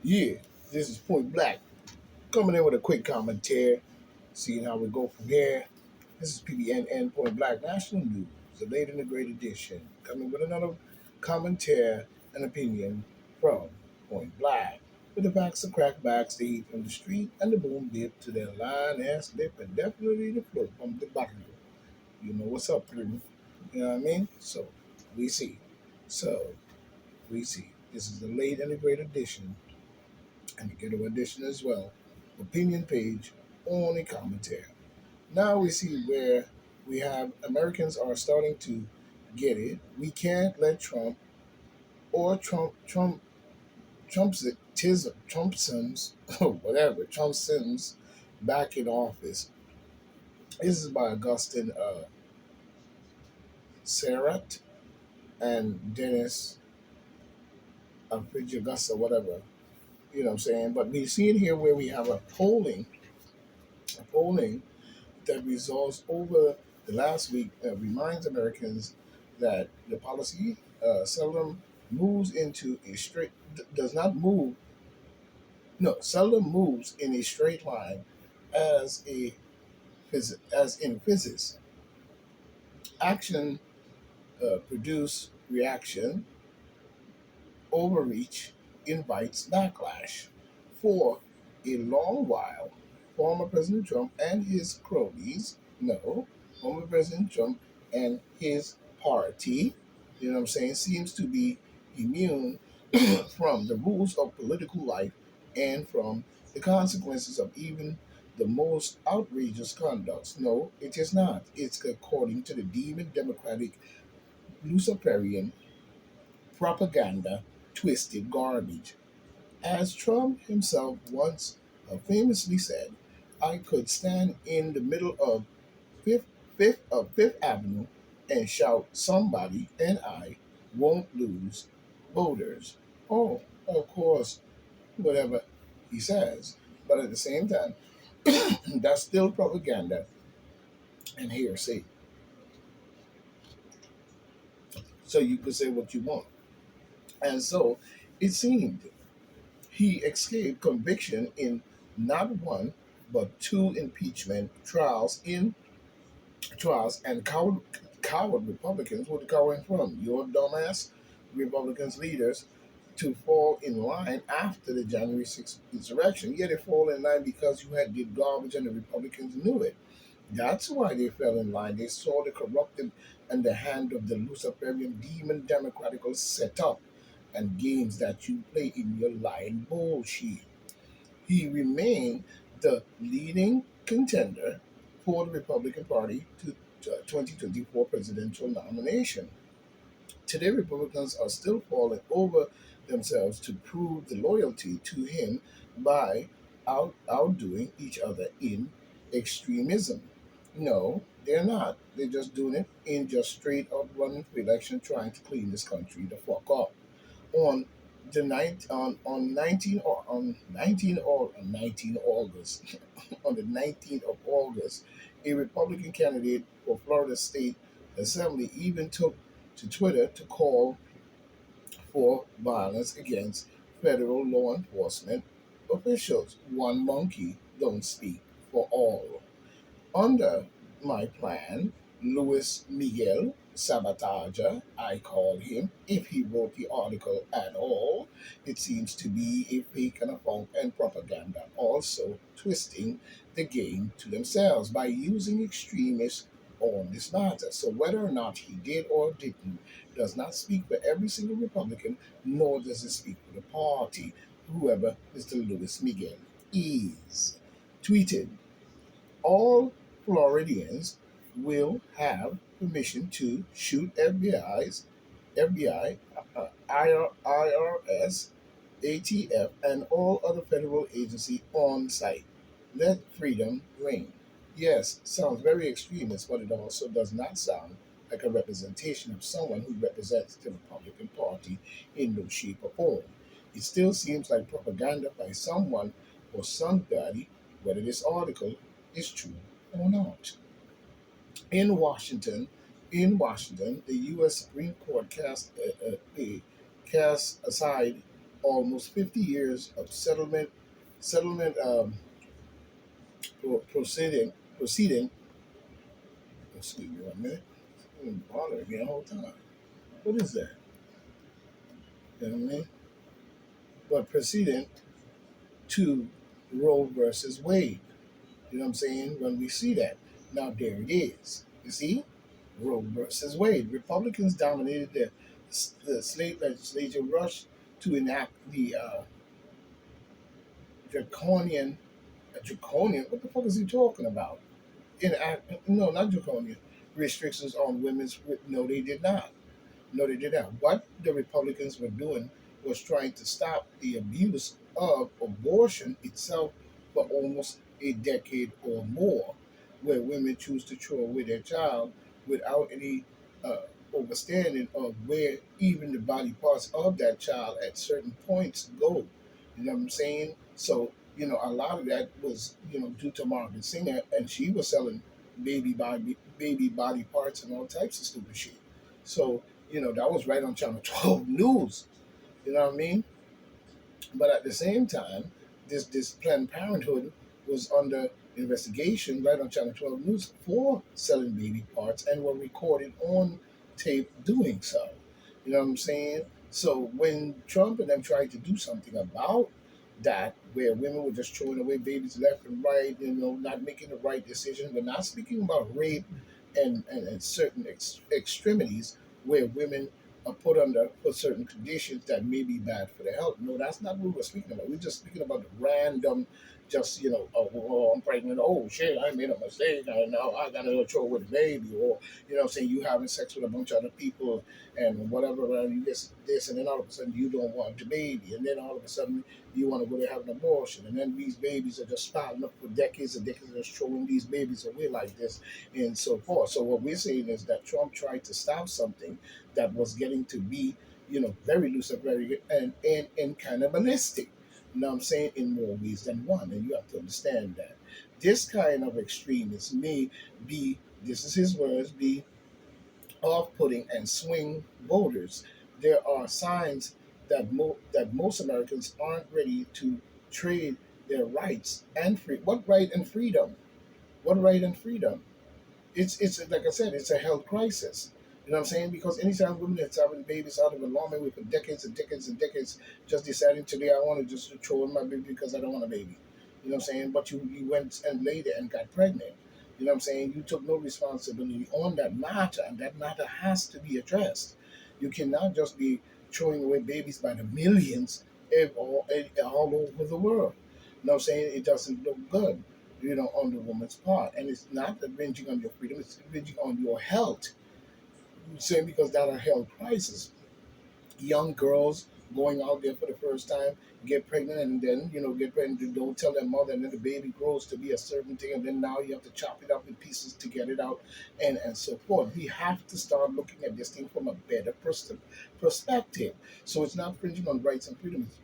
Yeah, this is Point Black coming in with a quick commentary, seeing how we go from here. This is PBNN Point Black National News, the late and the great edition, coming with another commentary and opinion from Point Black. With the facts, the crackbacks, the heat from the street, and the boom dip to their line ass lip, and definitely the flow from the bottom. You know what's up, pretty. You know what I mean? So, we see. So, we see. This is the late and the great edition and the ghetto edition as well, opinion page on a commentary. Now we see where we have Americans are starting to get it. We can't let Trump or Trumpsons, or whatever, Trumpsons back in office. This is by Augustine Serrat and Dennis Augusta, whatever. You know what I'm saying? But we see it here where we have a polling that results over the last week reminds Americans that the policy seldom moves into a straight, does not move, no, seldom moves in a straight line as as in physics. Action produce reaction, overreach invites backlash. For a long while, former President Trump and his cronies, no, former President Trump and his party, you know what I'm saying, seems to be immune from the rules of political life and from the consequences of even the most outrageous conducts. No, it is not. It's according to the demon democratic Luciferian propaganda twisted garbage. As Trump himself once famously said, I could stand in the middle of Fifth Avenue and shout somebody and I won't lose voters. Oh, of course, whatever he says. But at the same time, that's still propaganda and hearsay. So you could say what you want. And so it seemed he escaped conviction in not one but two impeachment trials, and coward Republicans. Where they cowering from? Your dumbass Republicans leaders to fall in line after the January 6th insurrection. Yeah, they fall in line because you had did garbage and the Republicans knew it. That's why they fell in line. They saw the corrupted and the hand of the Luciferian demon democratical setup and games that you play in your lying bullshit. He remained the leading contender for the Republican Party to 2024 presidential nomination. Today, Republicans are still falling over themselves to prove the loyalty to him by outdoing each other in extremism. No, they're not. They're just doing it in just straight up running for election, trying to clean this country the fuck up. On the night on 19 or on 19 or on 19 August, on the 19th of August, a Republican candidate for Florida State Assembly even took to Twitter to call for violence against federal law enforcement officials. One monkey don't speak for all. Under my plan, Luis Miguel Sabotaja, I call him, if he wrote the article at all, it seems to be a fake and a funk and propaganda, also twisting the game to themselves by using extremists on this matter. So whether or not he did or didn't does not speak for every single Republican, nor does it speak for the party, whoever Mr. Luis Miguel is. Tweeted, all Floridians will have permission to shoot FBI, IRS, ATF, and all other federal agency on site. Let freedom reign. Yes, sounds very extremist, but it also does not sound like a representation of someone who represents the Republican Party in no shape or form. It still seems like propaganda by someone or somebody, whether this article is true or not. In Washington, the U.S. Supreme Court cast aside almost 50 years of settlement proceeding. Excuse me 1 minute. I'm bothering me the whole time. What is that? You know what I mean? But proceeding to Roe versus Wade. You know what I'm saying? When we see that. Now there it is. You see? Roe versus Wade. Republicans dominated the state legislature, rushed to enact the draconian, what the fuck is he talking about? No, not draconian, restrictions on women's, no, they did not. No, they didn't. What the Republicans were doing was trying to stop the abuse of abortion itself for almost a decade or more, where women choose to throw away their child without any uh, understanding of where even the body parts of that child at certain points go. You know what I'm saying? So, a lot of that was, due to Margaret Singer, and she was selling baby body parts and all types of stupid shit. So, that was right on Channel 12 News. You know what I mean? But at the same time, this Planned Parenthood was under investigation right on Channel 12 News for selling baby parts and were recorded on tape doing so. You know what I'm saying? So when Trump and them tried to do something about that, where women were just throwing away babies left and right, not making the right decision, we're not speaking about rape and certain extremities where women are put certain conditions that may be bad for their health. No, that's not what we're speaking about. We're just speaking about the random, just I'm pregnant. Oh shit, I made a mistake. I now I gotta go throw with a baby, or saying you having sex with a bunch of other people and whatever. And you get this, and then all of a sudden you don't want the baby, and then all of a sudden you want to go there have an abortion, and then these babies are just piling up for decades and decades, just throwing these babies away like this, and so forth. So what we're saying is that Trump tried to stop something that was getting to be, very loose and very and cannibalistic. You know what I'm saying? In more ways than one. And you have to understand that. This kind of extremism may be, this is his words, be off putting and swing voters. There are signs that most Americans aren't ready to trade their rights and free. What right and freedom? What right and freedom? It's like I said, it's a health crisis. You know what I'm saying? Because anytime women that's having babies out of a long way for decades and decades and decades, just deciding today I want to just throw in my baby because I don't want a baby. You know what I'm saying? But you went and laid it and got pregnant. You know what I'm saying? You took no responsibility on that matter, and that matter has to be addressed. You cannot just be throwing away babies by the millions all over the world. You know what I'm saying? It doesn't look good, on the woman's part. And it's not infringing on your freedom, it's infringing on your health. Saying because that are health crisis. Young girls going out there for the first time get pregnant and then get pregnant, don't tell their mother, and then the baby grows to be a certain thing, and then now you have to chop it up in pieces to get it out, and so forth. We have to start looking at this thing from a better perspective. So it's not infringing on rights and freedoms.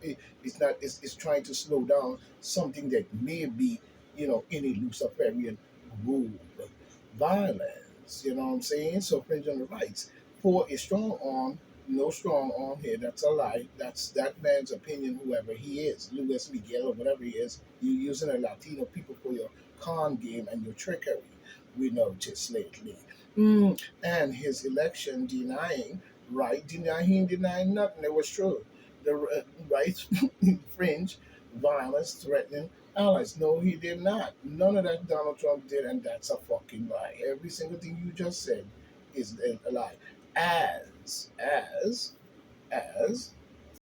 It's not, it's trying to slow down something that may be in a Luciferian rule, violence. You know what I'm saying? So infringing on the rights for a strong arm. No strong arm here. That's a lie. That's that man's opinion, whoever he is, Luis Miguel or whatever he is. You using a Latino people for your con game and your trickery. We noticed lately. And his election denying, right? Denying nothing. It was true. The right fringe, violence, threatening allies. No, he did not. None of that Donald Trump did, and that's a fucking lie. Every single thing you just said is a lie. As as as